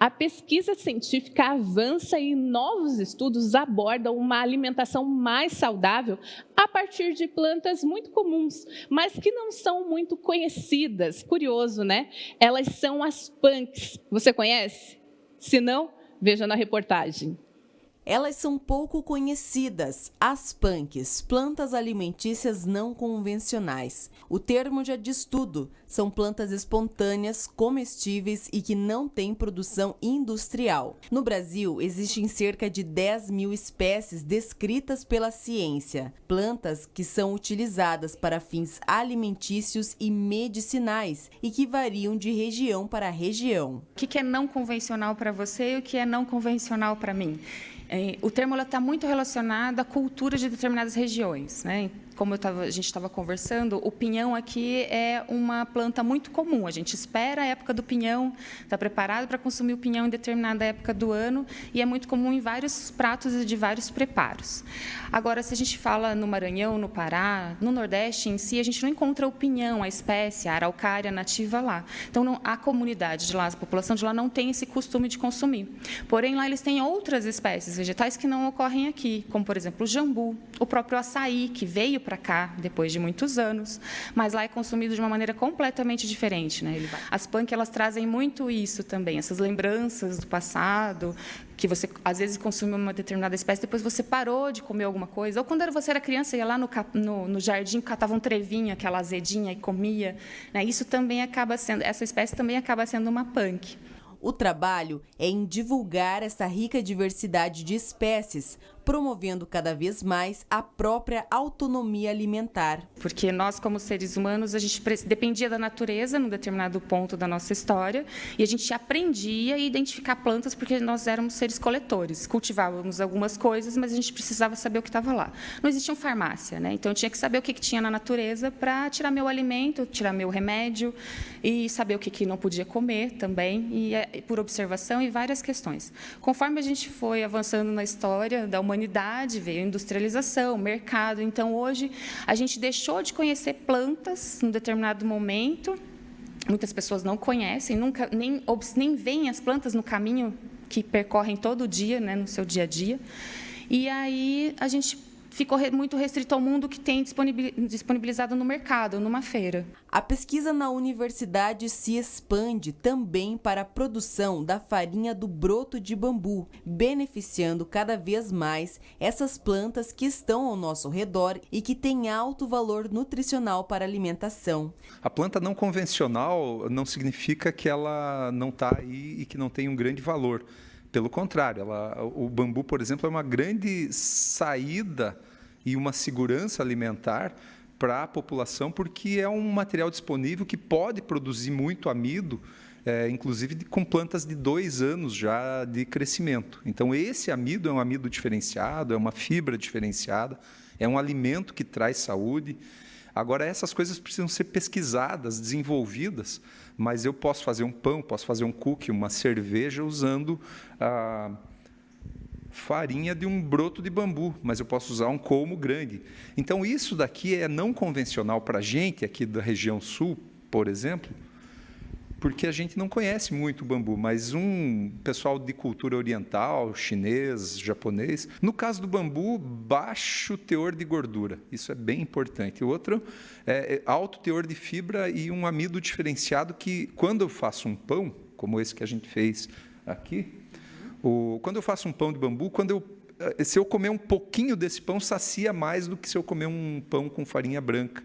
A pesquisa científica avança e novos estudos abordam uma alimentação mais saudável a partir de plantas muito comuns, mas que não são muito conhecidas. Curioso, né? Elas são as punks. Você conhece? Se não, veja na reportagem. Elas são pouco conhecidas, as punks, plantas alimentícias não convencionais. O termo já diz tudo, são plantas espontâneas, comestíveis e que não têm produção industrial. No Brasil, existem cerca de 10 mil espécies descritas pela ciência. Plantas que são utilizadas para fins alimentícios e medicinais e que variam de região para região. O que é não convencional para você e o que é não convencional para mim? O termo está muito relacionado à cultura de determinadas regiões, né? Como a gente estava conversando, o pinhão aqui é uma planta muito comum. A gente espera a época do pinhão, está preparado para consumir o pinhão em determinada época do ano e é muito comum em vários pratos e de vários preparos. Agora, se a gente fala no Maranhão, no Pará, no Nordeste em si, a gente não encontra o pinhão, a espécie, a araucária nativa lá. Então, não, a comunidade de lá, a população de lá não tem esse costume de consumir. Porém, lá eles têm outras espécies vegetais que não ocorrem aqui, como, por exemplo, o jambu, o próprio açaí, que veio para cá depois de muitos anos, mas lá é consumido de uma maneira completamente diferente, né? As punk, elas trazem muito isso também, essas lembranças do passado, que você às vezes consumiu uma determinada espécie, depois você parou de comer alguma coisa, ou quando você era criança, ia lá no jardim, catava um trevinho, aquela azedinha e comia, né? Isso também acaba sendo, essa espécie também acaba sendo uma punk. O trabalho é em divulgar essa rica diversidade de espécies, promovendo cada vez mais a própria autonomia alimentar. Porque nós, como seres humanos, a gente dependia da natureza num determinado ponto da nossa história e a gente aprendia a identificar plantas porque nós éramos seres coletores. Cultivávamos algumas coisas, mas a gente precisava saber o que estava lá. Não existia farmácia, né? Então eu tinha que saber o que tinha na natureza para tirar meu alimento, tirar meu remédio e saber o que não podia comer também, e por observação e várias questões. Conforme a gente foi avançando na história da humanidade, veio a industrialização, o mercado. Então, hoje, a gente deixou de conhecer plantas em um determinado momento. Muitas pessoas não conhecem, nunca nem veem as plantas no caminho que percorrem todo dia, né, no seu dia a dia. E aí a gente ficou muito restrito ao mundo que tem disponibilizado no mercado, numa feira. A pesquisa na universidade se expande também para a produção da farinha do broto de bambu, beneficiando cada vez mais essas plantas que estão ao nosso redor e que têm alto valor nutricional para a alimentação. A planta não convencional não significa que ela não está aí e que não tem um grande valor. Pelo contrário, o bambu, por exemplo, é uma grande saída e uma segurança alimentar para a população, porque é um material disponível que pode produzir muito amido, inclusive com plantas de 2 anos já de crescimento. Então, esse amido é um amido diferenciado, é uma fibra diferenciada, é um alimento que traz saúde. Agora, essas coisas precisam ser pesquisadas, desenvolvidas, mas eu posso fazer um pão, posso fazer um cookie, uma cerveja usando a farinha de um broto de bambu, mas eu posso usar um colmo grande. Então, isso daqui é não convencional para a gente, aqui da região sul, por exemplo, porque a gente não conhece muito o bambu, mas um pessoal de cultura oriental, chinês, japonês, no caso do bambu, baixo teor de gordura, isso é bem importante. O outro é alto teor de fibra e um amido diferenciado que, quando eu faço um pão, como esse que a gente fez aqui, quando eu faço um pão de bambu, se eu comer um pouquinho desse pão, sacia mais do que se eu comer um pão com farinha branca.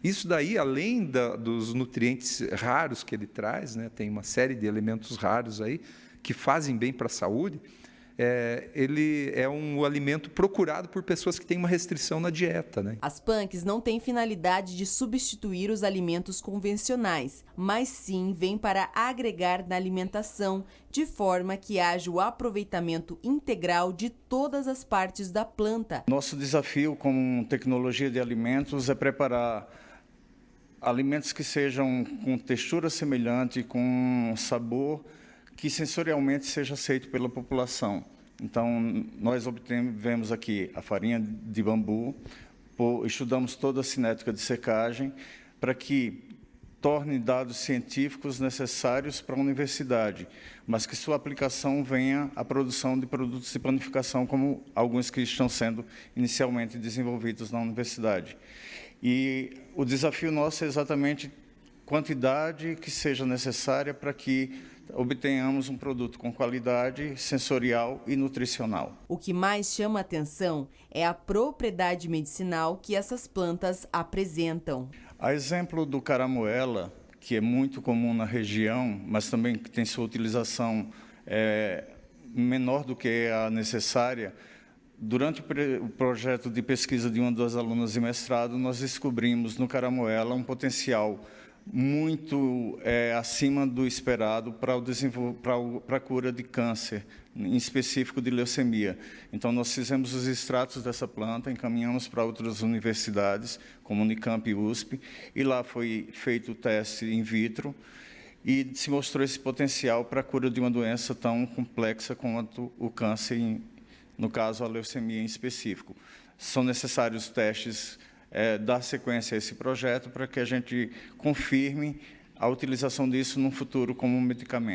Isso daí, além dos nutrientes raros que ele traz, né, tem uma série de elementos raros aí que fazem bem para a saúde, ele é um alimento procurado por pessoas que têm uma restrição na dieta, né? As punks não têm finalidade de substituir os alimentos convencionais, mas sim vêm para agregar na alimentação, de forma que haja o aproveitamento integral de todas as partes da planta. Nosso desafio com tecnologia de alimentos é preparar alimentos que sejam com textura semelhante, com sabor que sensorialmente seja aceito pela população. Então, nós obtivemos aqui a farinha de bambu, estudamos toda a cinética de secagem, para que torne dados científicos necessários para a universidade, mas que sua aplicação venha à produção de produtos de planificação, como alguns que estão sendo inicialmente desenvolvidos na universidade. E o desafio nosso é exatamente quantidade que seja necessária para que obtenhamos um produto com qualidade sensorial e nutricional. O que mais chama a atenção é a propriedade medicinal que essas plantas apresentam. A exemplo do caramuela, que é muito comum na região, mas também que tem sua utilização menor do que a necessária, durante o projeto de pesquisa de uma das alunas de mestrado, nós descobrimos no caramuela um potencial muito acima do esperado para a cura de câncer, em específico de leucemia. Então, nós fizemos os extratos dessa planta, encaminhamos para outras universidades, como Unicamp e USP, e lá foi feito o teste in vitro, e se mostrou esse potencial para a cura de uma doença tão complexa quanto o câncer, no caso, a leucemia em específico. São necessários testes dar sequência a esse projeto para que a gente confirme a utilização disso no futuro como um medicamento.